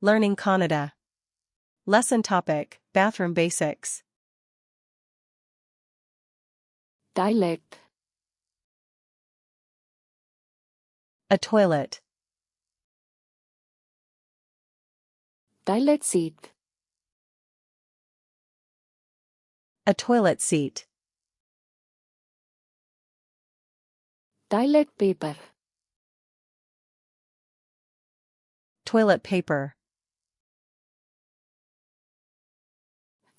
Learning Kannada. Lesson topic: Bathroom Basics. Toilet. A toilet. Toilet seat. A toilet seat. Toilet paper. Toilet paper.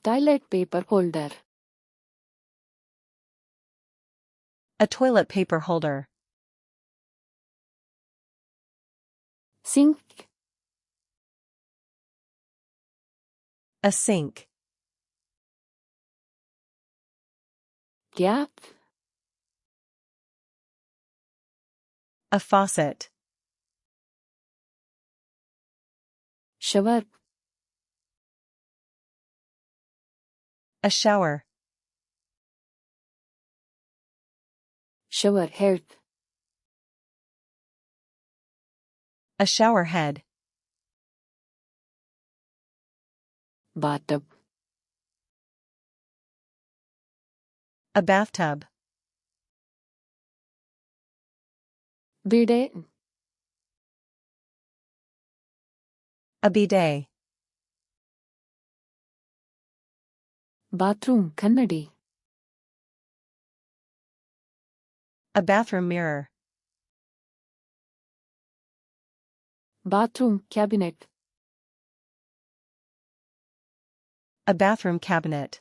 Toilet paper holder. A toilet paper holder. Sink. A sink. Tap. A faucet. Shower. A shower. Shower head. A shower head. Bathtub. A bathtub. Bidet. A bidet. Bathroom Kannadi. A bathroom mirror. Bathroom cabinet. A bathroom cabinet.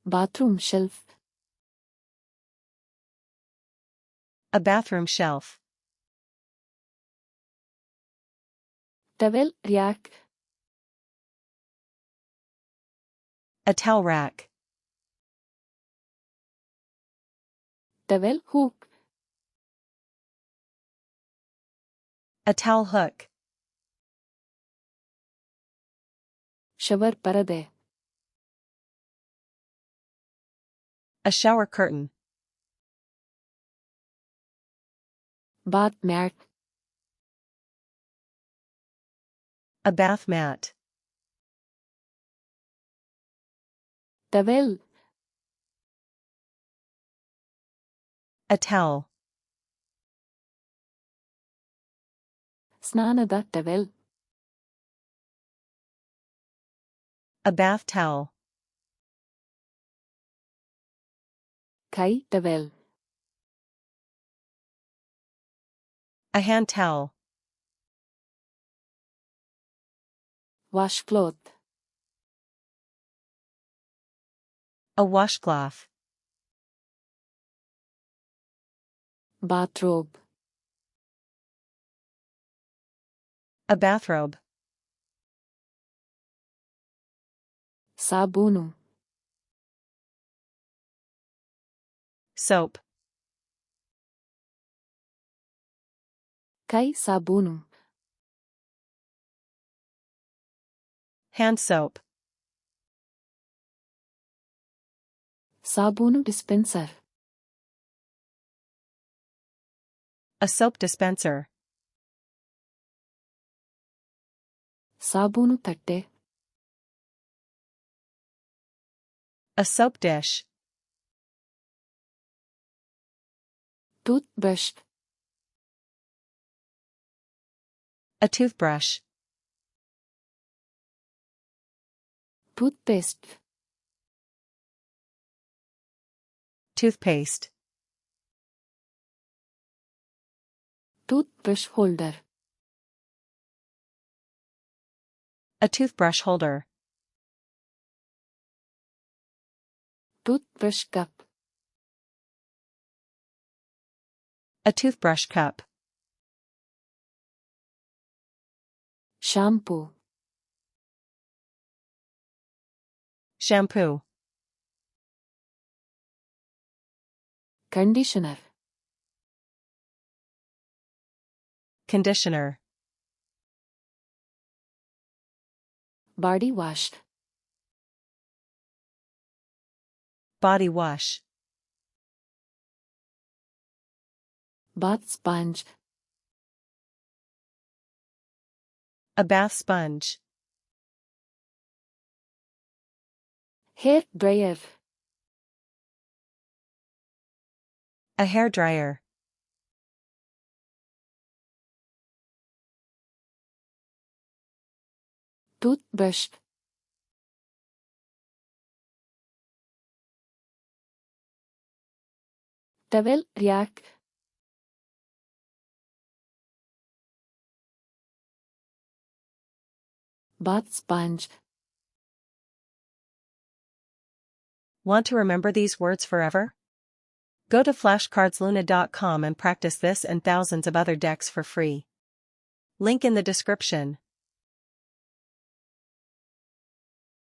Bathroom shelf. A bathroom shelf. Towel rack. A towel rack. Towel hook. A towel hook. Shower parade. A shower curtain. Bath mat. A bath mat. Towel. A towel. ಸ್ನಾನದ towel. A bath towel. Kೈ towel. A hand towel. Washcloth. A washcloth. Bathrobe. A bathrobe. ಸಾಬೂನು. Soap. ಕೈ ಸಾಬೂನು. Hand soap. ಸಾಬೂನು dispenser. A soap dispenser. ಸಾಬೂನು ತಟ್ಟೆ. A soap dish. Toothbrush. A toothbrush. Toothpaste. Toothpaste. Toothbrush holder. A toothbrush holder. Toothbrush cup. A toothbrush cup. Shampoo. Shampoo. Conditioner. Conditioner. Body wash. Body wash. Bath sponge. A bath sponge. Hair dryer. A hair dryer. Toothbrush. Towel rack. Bath sponge. Want to remember these words forever? Go to flashcardsluna.com and practice this and thousands of other decks for free. Link in the description.